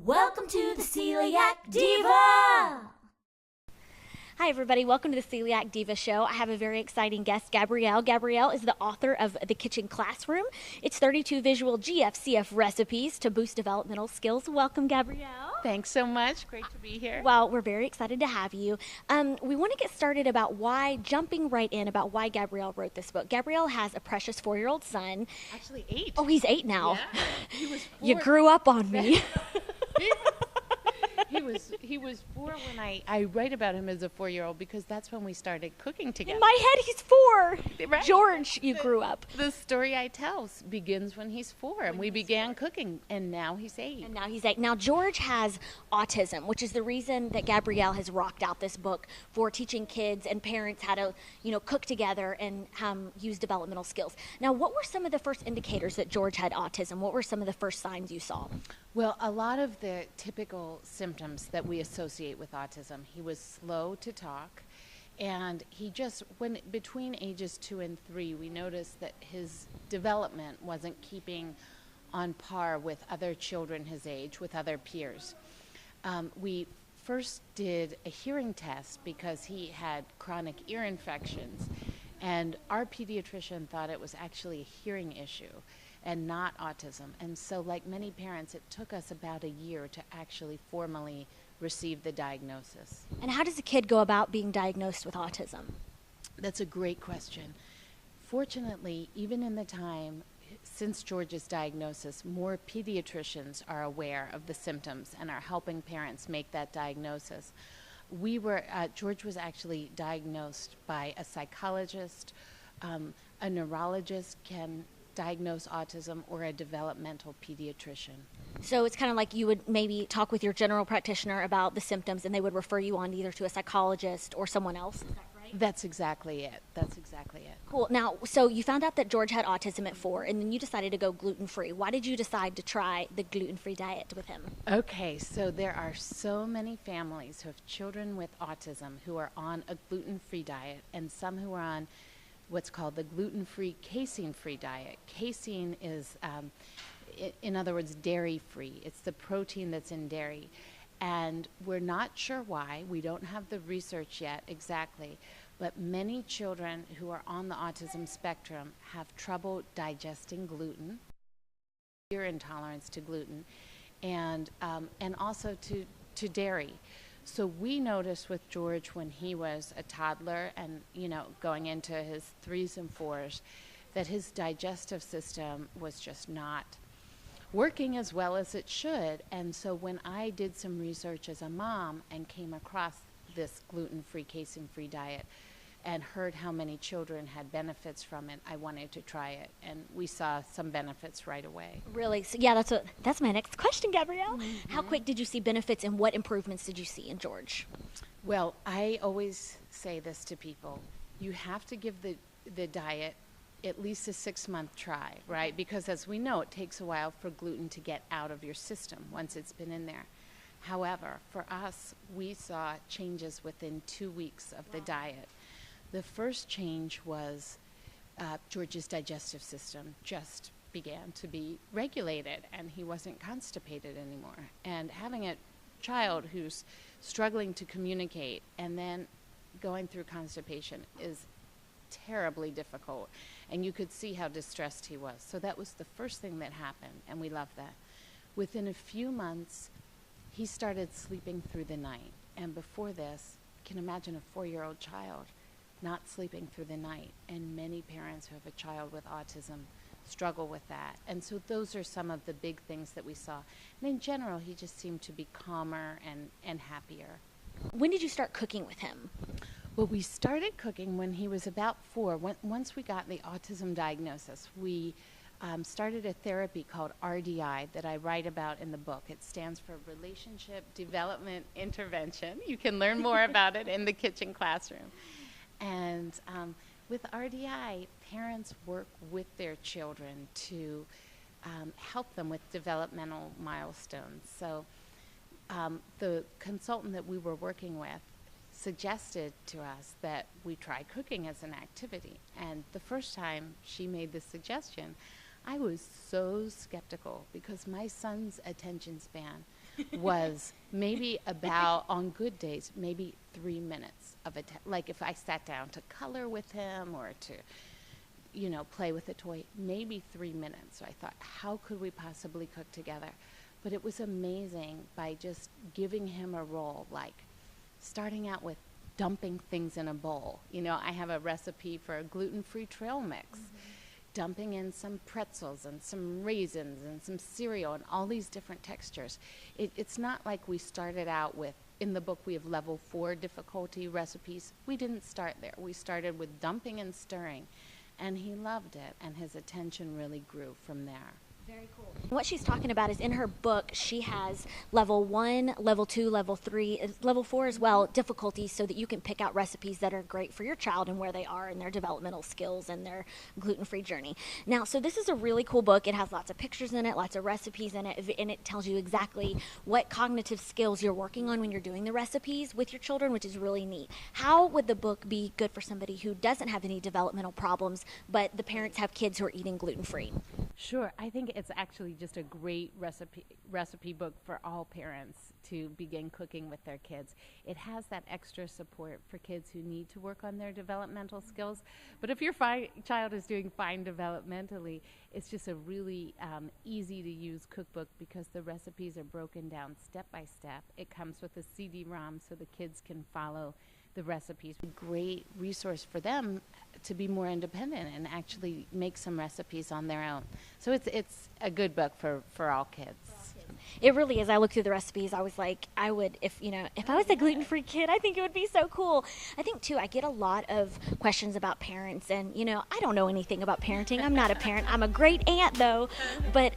Welcome to the Celiac Diva! Hi, everybody. Welcome to the Celiac Diva Show. I have a very exciting guest, Gabrielle. Gabrielle is the author of The Kitchen Classroom. It's 32 visual GFCF recipes to boost developmental skills. Welcome, Gabrielle. Thanks so much. Great to be here. Well, we're very excited to have you. We want to get started about jumping right in about why Gabrielle wrote this book. Gabrielle has a precious 4-year-old son. Actually 8. Oh, he's 8 now. Yeah. He was 4. You grew up on me. He was 4 when I write about him as a 4-year-old because that's when we started cooking together. In my head, he's 4. Right. George, you grew up. The story I tell begins when he's 4, and we began cooking, and now he's 8. And now he's 8. Now, George has autism, which is the reason that Gabrielle has rocked out this book for teaching kids and parents how to, cook together and use developmental skills. Now, what were some of the first indicators that George had autism? What were some of the first signs you saw? Well, a lot of the typical symptoms that we associate with autism. He was slow to talk, and between ages 2 and 3, we noticed that his development wasn't keeping on par with other children his age, with other peers. We first did a hearing test because he had chronic ear infections, and our pediatrician thought it was actually a hearing issue and not autism. And so, like many parents, it took us about a year to actually formally receive the diagnosis. And how does a kid go about being diagnosed with autism? That's a great question. Fortunately, even in the time since George's diagnosis, more pediatricians are aware of the symptoms and are helping parents make that diagnosis. George was actually diagnosed by a psychologist, a neurologist can diagnose autism, or a developmental pediatrician. So it's kind of like you would maybe talk with your general practitioner about the symptoms, and they would refer you on either to a psychologist or someone else. Is that right? That's exactly it. Cool. Now, so you found out that George had autism at 4, and then you decided to go gluten-free. Why did you decide to try the gluten-free diet with him? Okay, so there are so many families who have children with autism who are on a gluten-free diet, and some who are on what's called the gluten-free, casein-free diet. Casein is, in other words, dairy-free. It's the protein that's in dairy. And we're not sure why. We don't have the research yet exactly. But many children who are on the autism spectrum have trouble digesting gluten, severe intolerance to gluten, and also to dairy. So we noticed with George when he was a toddler and, going into his 3s and 4s, that his digestive system was just not working as well as it should. And so when I did some research as a mom and came across this gluten-free, casein-free diet and heard how many children had benefits from it, I wanted to try it. And we saw some benefits right away. Really? So, yeah, that's my next question, Gabrielle. Mm-hmm. How quick did you see benefits, and what improvements did you see in George? Well, I always say this to people. You have to give the diet at least a 6-month try, right? Because as we know, it takes a while for gluten to get out of your system once it's been in there. However, for us, we saw changes within 2 weeks of the diet. The first change was George's digestive system just began to be regulated, and he wasn't constipated anymore. And having a child who's struggling to communicate and then going through constipation is terribly difficult, and you could see how distressed he was. So that was the first thing that happened, and we loved that. Within a few months, he started sleeping through the night, and before this, you can imagine a 4-year-old child not sleeping through the night, and many parents who have a child with autism struggle with that. And so those are some of the big things that we saw. And in general, he just seemed to be calmer and happier. When did you start cooking with him? Well, we started cooking when he was about 4. Once we got the autism diagnosis, we started a therapy called RDI that I write about in the book. It stands for Relationship Development Intervention. You can learn more about it in the kitchen classroom. And with RDI, parents work with their children to help them with developmental milestones. So the consultant that we were working with suggested to us that we try cooking as an activity. And the first time she made this suggestion, I was so skeptical because my son's attention span was maybe about, on good days, maybe 3 minutes of like if I sat down to color with him or to, play with a toy, maybe 3 minutes. So I thought, how could we possibly cook together? But it was amazing by just giving him a role, like starting out with dumping things in a bowl. I have a recipe for a gluten-free trail mix. Dumping in some pretzels and some raisins and some cereal and all these different textures. It's not like we started out with, in the book we have level 4 difficulty recipes. We didn't start there. We started with dumping and stirring, and he loved it, and his attention really grew from there. Very cool. What she's talking about is in her book, she has level 1, level 2, level 3, level 4 as well, difficulties, so that you can pick out recipes that are great for your child and where they are in their developmental skills and their gluten-free journey. Now, so this is a really cool book. It has lots of pictures in it, lots of recipes in it, and it tells you exactly what cognitive skills you're working on when you're doing the recipes with your children, which is really neat. How would the book be good for somebody who doesn't have any developmental problems, but the parents have kids who are eating gluten-free? Sure, I think it's actually just a great recipe book for all parents to begin cooking with their kids. It has that extra support for kids who need to work on their developmental skills. But if your child is doing fine developmentally, it's just a really easy to use cookbook because the recipes are broken down step by step. It comes with a CD-ROM so the kids can follow the recipes. A great resource for them to be more independent and actually make some recipes on their own. So it's a good book for all kids. It really is. I looked through the recipes. I was like, if I was a gluten-free kid, I think it would be so cool. I think too, I get a lot of questions about parents, and I don't know anything about parenting. I'm not a parent. I'm a great aunt though. But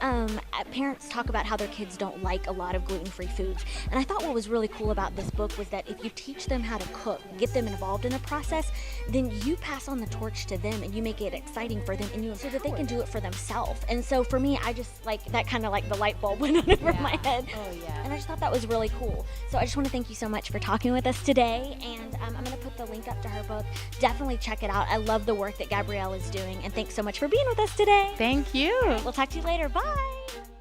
parents talk about how their kids don't like a lot of gluten-free foods. And I thought what was really cool about this book was that if you teach them how to cook, get them involved in the process, then you pass on the torch to them and you make it exciting for them, and so that they can do it for themselves. And so for me, I just like that, kind of like the light bulb went on over my head. Oh, yeah. And I just thought that was really cool. So I just want to thank you so much for talking with us today. And I'm going to put the link up to her book. Definitely check it out. I love the work that Gabrielle is doing. And thanks so much for being with us today. Thank you. We'll talk to you later. Bye.